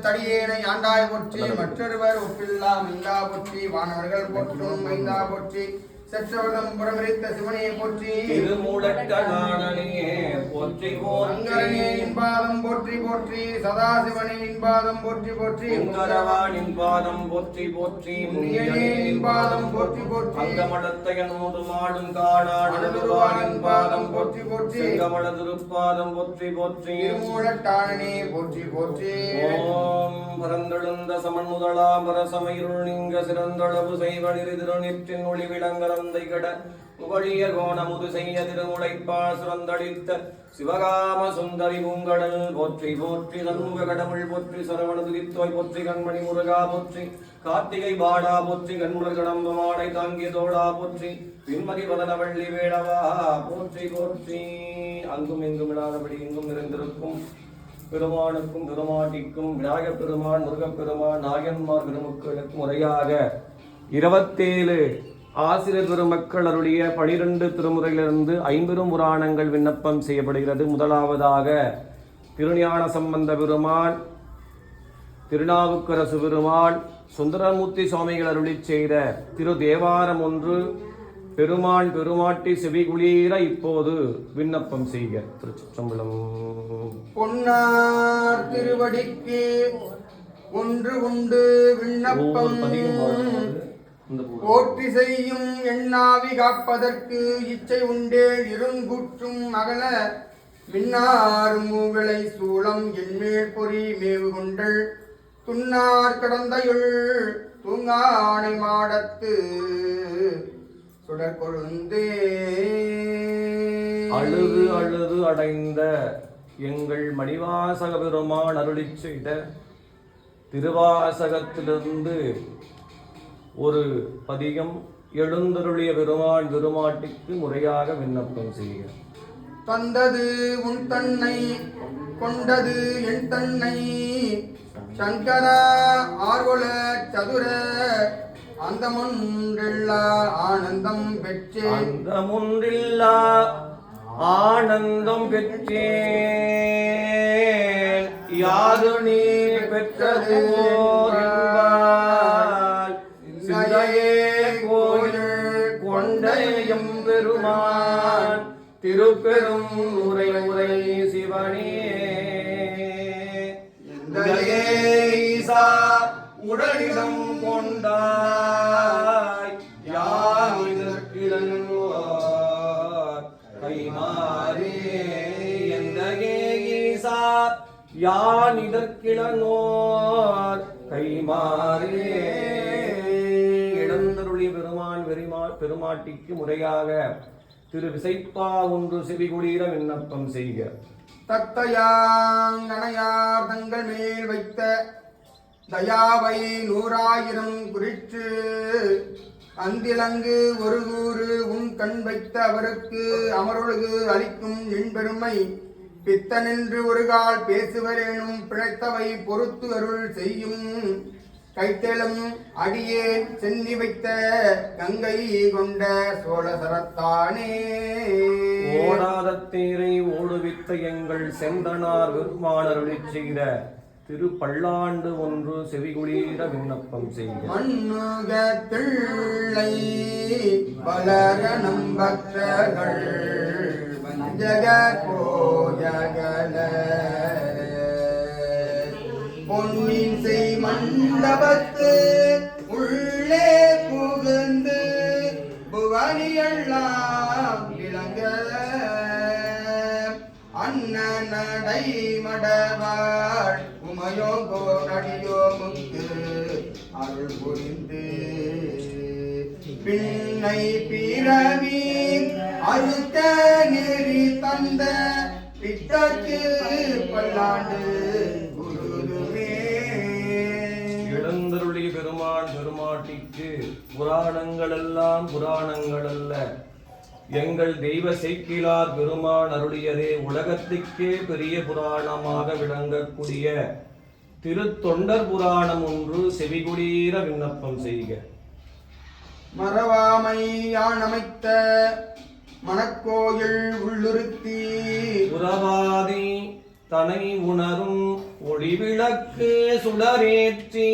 தடியேனை ஆண்டாய் போற்றி மற்றொருவர் ஒப்பில்லா மைந்தா போற்றி வானவர்கள் போற்றும் மைந்தா போற்றி சற்றவர்தம் புறமரித்த சிவனையை போற்றி திருமூலக்கணானனையே போற்றி அங்கரணியின் பாதம் போற்றி போற்றி சதாசிவனின் பாதம் போற்றி போற்றி உங்கரவானின் பாதம் போற்றி போற்றி முனியனின் பாதம் போற்றி போற்றி அங்கமடத்தையனோடு மாடும் காணாடுவானின் பாதம் போற்றி போற்றி செங்கமல திருப்பாதம் போற்றி போற்றி திருமூலட்டானனே போற்றி போற்றி ஓம் பரந்தெழுந்த சமன் முதலாம் பரசமயிருள் நீங்க சிறந்தளவு செய்வனிரு திருநெற்றின் ஒளி விளங்கர புகழிய கோணமுது செய்ய திருமுளைப்பால் சுரந்தடித்த சிவகாம சுந்தரி பூங்கடல் போற்றி போற்றி சண்முக கடவுள் போற்றி சரவண துதித்தோய் போற்றி கண்மணி முருகா போற்றி கார்த்திகை பாடா போற்றி கண்முடர் கடம்ப மாடை தாங்கிய தோடா போற்றி பின்மதி பதனவள்ளி வேடவா போற்றி போற்றி அங்கும் எங்கும் விடாதபடி எங்கும் நிறைந்திருக்கும் பெருமானுக்கும் பெருமாட்டிக்கும் விநாயகப் பெருமான் முருகப்பெருமான் நாயன்மார் பெருமக்களுக்கு முறையாக 27 ஆசிரியர் பெருமக்கள் அருளிய 12 திருமுறையிலிருந்து 50 புராணங்கள் விண்ணப்பம் செய்யப்படுகிறது. முதலாவதாக திருஞான சம்பந்த பெருமான், திருநாவுக்கரசு பெருமான், சுந்தரமூர்த்தி சுவாமிகள் அருளி செய்த திரு தேவாரம் 1 பெருமான் பெருமாட்டி செவிகுளீர இப்போது விண்ணப்பம் செய்க. திருச்சிற்றம்பலம். பொன்னார் திருவடிக்கு ஒன்று உண்டு விண்ணப்பம் போற்றி செய்யும் எண்ணாவி காப்பதற்கு இச்சை உண்டே இருங்கூற்றும் அகல மின்னாரும் மூவிளை சூளம் என்மேல் பொறி மேவு கொண்டள் துன்னார் கடந்தையுள் தூங்கானை மாடத்து சுடர் கொழுந்தே. அழுது அழுது அடைந்த எங்கள் மணிவாசக பெருமான் அருளி செய்த திருவாசகத்திலிருந்து ஒரு பதிகம் எழுந்தருளிய பெருமான் பெருமாட்டிக்கு முறையாக விண்ணப்பம் செய்க. தந்தது உன் தன்னை கொண்டது என் தன்னை சங்கரா ஆர்வல சதுர அந்தமுன்றில்லா ஆனந்தம் பெற்றே அந்தமுன்றில்லா ஆனந்தம் பெற்றே யாது நீ பெற்றது கோயில் கொண்டையும் பெருமான் திருப்பெரும் உரை உரை சிவனே ஈசா உடலிடம் கொண்டாய் யாவிதற்கிழங்குவார் கைமாறே எந்த ஈசா யான் இதற்கிழங்கோர் கைமாறே. இழந்தருளிய பெருமான் பெருமாட்டிக்கு முறையாக திரு விசைப்பா 1 செவிகுளீர விண்ணப்பம் செய்க. தத்தையாங்கனையார் தங்கள் மேல் வைத்த தயாவை 100,000 குறிற்று அந்திலங்கு ஒரு கூறு உன் கண் வைத்த அவருக்கு அமரொழுகு அளிக்கும் என் பெருமை பித்தனென்று ஒரு கால் பேசுவரேனும் பிழைத்தவை பொறுத்து அருள் செய்யும் கைத்தெழும் அடியே சென்னி வைத்த கங்கை கொண்ட சோழசரத்தானே. ஓடாத தேரை ஓடுவித்த எங்கள் செந்தனார் பெருமான் அருளி செய்த திரு பல்லாண்டு 1 செவிகுளீர விண்ணப்பம் செய்க. மண்ணுக திள்ளை பலக நம்பக்தர்கள் வஞ்சக கோயகல பொன்னின் செய் மண்டபத்து உள்ளே புகுந்து புவனியெல்லாம் இளங்க அண்ணனடை மடவாள் உமையோகோ நடியோ முக்கு அருள் புரிந்து பின்னை பிறவி அறுத்த நெறி தந்த பித்தக்கு பல்லாண்டு எழுந்தருளிய பெருமான் பெருமாட்டிக்கு புராணங்கள் எல்லாம் புராணங்கள் அல்ல, எங்கள் தெய்வ செய்கிலார் பெருமான் அருளியதே உலகத்துக்கே பெரிய புராணமாக விளங்கக்கூடிய திருத்தொண்டர் புராணம் 1 செவிகுளீர விண்ணப்பம் செய்க. மறவாமை யான் அமைத்த மணக்கோயில் உள்ளுறுத்தி உறவாதி தனை உணரும் ஒளிவிளக்கு சுடரேற்றி